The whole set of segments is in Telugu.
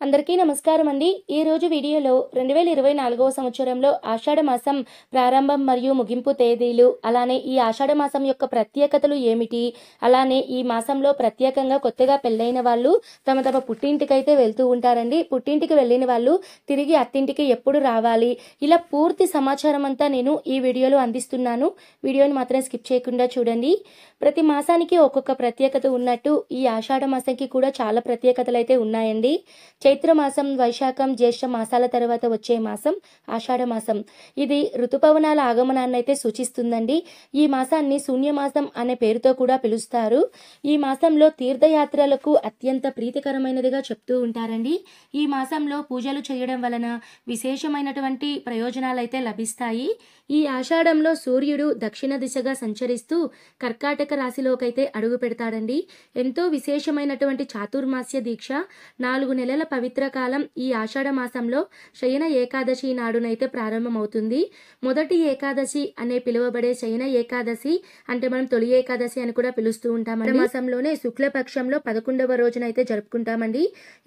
అందరికీ నమస్కారం అండి. ఈరోజు వీడియోలో 2024వ సంవత్సరంలో ఆషాఢ మాసం ప్రారంభం మరియు ముగింపు తేదీలు, అలానే ఈ ఆషాఢ మాసం యొక్క ప్రత్యేకతలు ఏమిటి, అలానే ఈ మాసంలో ప్రత్యేకంగా కొత్తగా పెళ్ళైన వాళ్ళు తమ తమ పుట్టింటికైతే వెళ్తూ ఉంటారండి. పుట్టింటికి వెళ్ళిన వాళ్ళు తిరిగి అత్తింటికి ఎప్పుడు రావాలి, ఇలా పూర్తి సమాచారం అంతా నేను ఈ వీడియోలో అందిస్తున్నాను. వీడియోని మాత్రం స్కిప్ చేయకుండా చూడండి. ప్రతి మాసానికి ఒక్కొక్క ప్రత్యేకత ఉన్నట్టు ఈ ఆషాఢ మాసంకి కూడా చాలా ప్రత్యేకతలు అయితే ఉన్నాయండి. చైత్రమాసం, వైశాఖం, జ్యేష్ఠ మాసాల తర్వాత వచ్చే మాసం ఆషాఢ మాసం. ఇది ఋతుపవనాల ఆగమనాన్ని అయితే సూచిస్తుందండి. ఈ మాసాన్ని శూన్యమాసం అనే పేరుతో కూడా పిలుస్తారు. ఈ మాసంలో తీర్థయాత్రలకు అత్యంత ప్రీతికరమైనదిగా చెప్తూ ఉంటారండి. ఈ మాసంలో పూజలు చేయడం వలన విశేషమైనటువంటి ప్రయోజనాలు అయితే లభిస్తాయి. ఈ ఆషాఢంలో సూర్యుడు దక్షిణ దిశగా సంచరిస్తూ కర్కాటక రాశిలోకైతే అడుగు పెడతాడండి. ఎంతో విశేషమైనటువంటి చాతుర్మాస్య దీక్ష 4 నెలల పవిత్ర కాలం ఈ ఆషాఢ మాసంలో శయన ఏకాదశి నాడునైతే ప్రారంభమవుతుంది. మొదటి ఏకాదశి అనే పిలువబడే శయన ఏకాదశి అంటే మనం తొలి ఏకాదశి అని కూడా పిలుస్తూ ఉంటామండి. మాసంలోనే శుక్లపక్షంలో 11వ రోజునైతే జరుపుకుంటామండి.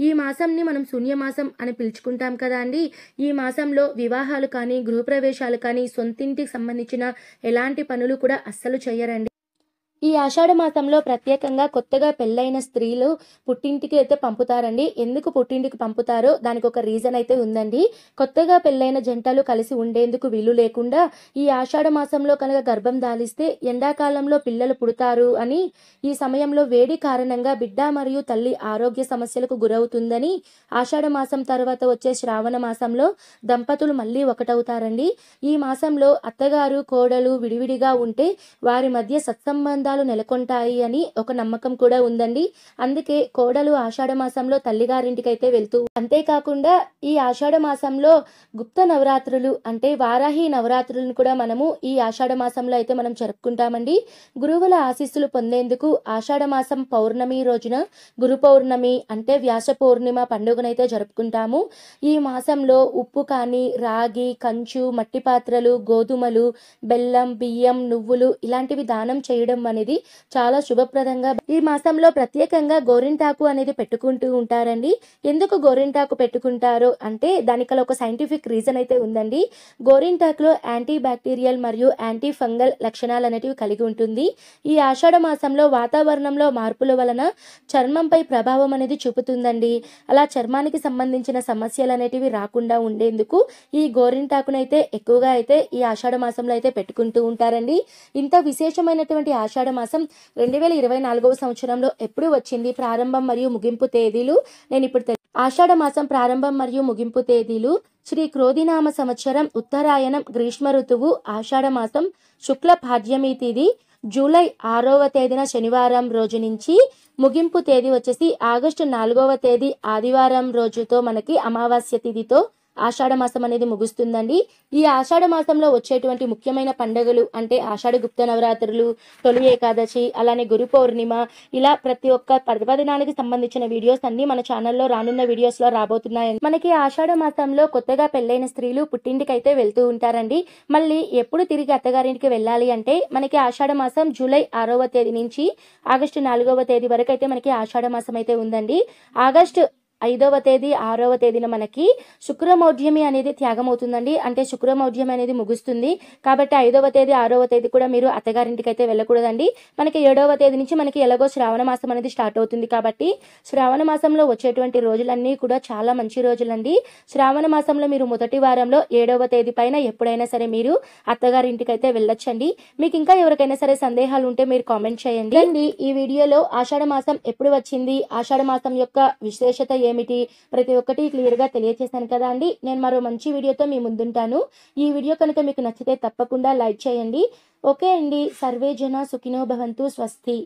ఈ మాసంని మనం శూన్యమాసం అని పిలుచుకుంటాం కదా అండి. ఈ మాసంలో వివాహాలు కానీ, గృహప్రవేశాలు కానీ, సొంతింటికి సంబంధించిన ఎలాంటి పనులు కూడా అస్సలు చేయరండి. ఈ ఆషాఢ మాసంలో ప్రత్యేకంగా కొత్తగా పెళ్ళైన స్త్రీలు పుట్టింటికి అయితే పంపుతారండి. ఎందుకు పుట్టింటికి పంపుతారో దానికి ఒక రీజన్ అయితే ఉందండి. కొత్తగా పెళ్ళైన జంటలు కలిసి ఉండేందుకు వీలు లేకుండా ఈ ఆషాఢ మాసంలో కనుక గర్భం దాలిస్తే ఎండాకాలంలో పిల్లలు పుడతారు అని, ఈ సమయంలో వేడి కారణంగా బిడ్డ మరియు తల్లి ఆరోగ్య సమస్యలకు గురవుతుందని, ఆషాఢ మాసం తర్వాత వచ్చే శ్రావణ మాసంలో దంపతులు మళ్ళీ ఒకటవుతారండి. ఈ మాసంలో అత్తగారు కోడలు విడివిడిగా ఉంటే వారి మధ్య సత్సంబంధాలు నెలకొంటాయి అని ఒక నమ్మకం కూడా ఉందండి. అందుకే కోడలు ఆషాఢ మాసంలో తల్లిగారింటికైతే వెళ్తూ, అంతేకాకుండా ఈ ఆషాఢ మాసంలో గుప్త నవరాత్రులు అంటే వారాహి నవరాత్రులను కూడా మనము ఈ ఆషాఢ మాసంలో అయితే మనం జరుపుకుంటామండి. గురువుల ఆశీస్సులు పొందేందుకు ఆషాఢ మాసం పౌర్ణమి రోజున గురు పౌర్ణమి అంటే వ్యాస పౌర్ణిమ పండుగనైతే జరుపుకుంటాము. ఈ మాసంలో ఉప్పు కానీ, రాగి, కంచు, మట్టి పాత్రలు, గోధుమలు, బెల్లం, బియ్యం, నువ్వులు ఇలాంటివి దానం చేయడం అనేది చాలా శుభప్రదంగా. ఈ మాసంలో ప్రత్యేకంగా గోరింటాకు అనేది పెట్టుకుంటూ ఉంటారండి. ఎందుకు గోరింటాకు పెట్టుకుంటారు అంటే దానికి ఒక సైంటిఫిక్ రీజన్ అయితే ఉందండి. గోరింటాకులో యాంటీ బ్యాక్టీరియల్ మరియు యాంటీ ఫంగల్ లక్షణాలు అనేటివి కలిగి ఉంటుంది. ఈ ఆషాఢ మాసంలో వాతావరణంలో మార్పుల వలన చర్మంపై ప్రభావం అనేది చూపుతుందండి. అలా చర్మానికి సంబంధించిన సమస్యలు అనేటివి రాకుండా ఉండేందుకు ఈ గోరింటాకునైతే ఎక్కువగా అయితే ఈ ఆషాఢ మాసంలో అయితే పెట్టుకుంటూ ఉంటారండి. ఇంత విశేషమైనటువంటి ఆషాఢ మాసం 2024వ సంవత్సరంలో ఎప్పుడు వచ్చింది, ప్రారంభం మరియు ముగింపు తేదీలు నేను ఇప్పుడు ఆషాఢ మాసం ప్రారంభం మరియు ముగింపు తేదీలు శ్రీ క్రోధినామ సంవత్సరం ఉత్తరాయణం గ్రీష్మ ఋతువు ఆషాఢ మాసం శుక్ల పాడ్యమి తేదీ జూలై 6వ తేదీన శనివారం రోజు నుంచి ముగింపు తేదీ వచ్చేసి ఆగస్టు 4వ తేదీ ఆదివారం రోజుతో మనకి అమావాస్య తిథితో ఆషాఢ మాసం అనేది ముగుస్తుందండి. ఈ ఆషాఢ మాసంలో వచ్చేటువంటి ముఖ్యమైన పండుగలు అంటే ఆషాఢ గుప్త నవరాత్రులు, తొలి ఏకాదశి, అలానే గురు పౌర్ణిమ, ఇలా ప్రతి ఒక్క పర్వదినానికి సంబంధించిన వీడియోస్ అన్ని మన ఛానల్లో రానున్న వీడియోస్ లో రాబోతున్నాయండి. మనకి ఆషాఢ మాసంలో కొత్తగా పెళ్ళైన స్త్రీలు పుట్టింటికి అయితే వెళ్తూ ఉంటారండి. మళ్ళీ ఎప్పుడు తిరిగి అత్తగారింటికి వెళ్ళాలి అంటే మనకి ఆషాఢ మాసం జూలై 6వ తేదీ నుంచి ఆగస్టు 4వ తేదీ వరకు అయితే మనకి ఆషాఢ మాసం అయితే ఉందండి. ఆగస్టు 5వ తేదీ 6వ తేదీన మనకి శుక్రమౌఢ్యమి అనేది త్యాగం అవుతుందండి. అంటే శుక్రమౌఢ్యం అనేది ముగుస్తుంది. కాబట్టి 5వ తేదీ 6వ తేదీ కూడా మీరు అత్తగారింటికి అయితే వెళ్ళకూడదండి. మనకి 7వ తేదీ నుంచి మనకి ఎలాగో శ్రావణ మాసం అనేది స్టార్ట్ అవుతుంది. కాబట్టి శ్రావణ మాసంలో వచ్చేటువంటి రోజులన్నీ కూడా చాలా మంచి రోజులండి. శ్రావణ మాసంలో మీరు మొదటి వారంలో 7వ తేదీ పైన ఎప్పుడైనా సరే మీరు అత్తగారింటికి అయితే వెళ్ళొచ్చండి. మీకు ఇంకా ఎవరికైనా సరే సందేహాలు ఉంటే మీరు కామెంట్ చేయండి. ఈ వీడియోలో ఆషాఢ మాసం ఎప్పుడు వచ్చింది, ఆషాఢ మాసం యొక్క విశేషత ఏమిటి, ప్రతి ఒక్కటి క్లియర్ గా తెలియజేశాను కదా అండి. నేను మరో మంచి వీడియోతో మీ ముందుంటాను. ఈ వీడియో కనుక మీకు నచ్చితే తప్పకుండా లైక్ చేయండి. ఓకే అండి. సర్వే జన సుఖినో భవంతు. స్వస్తి.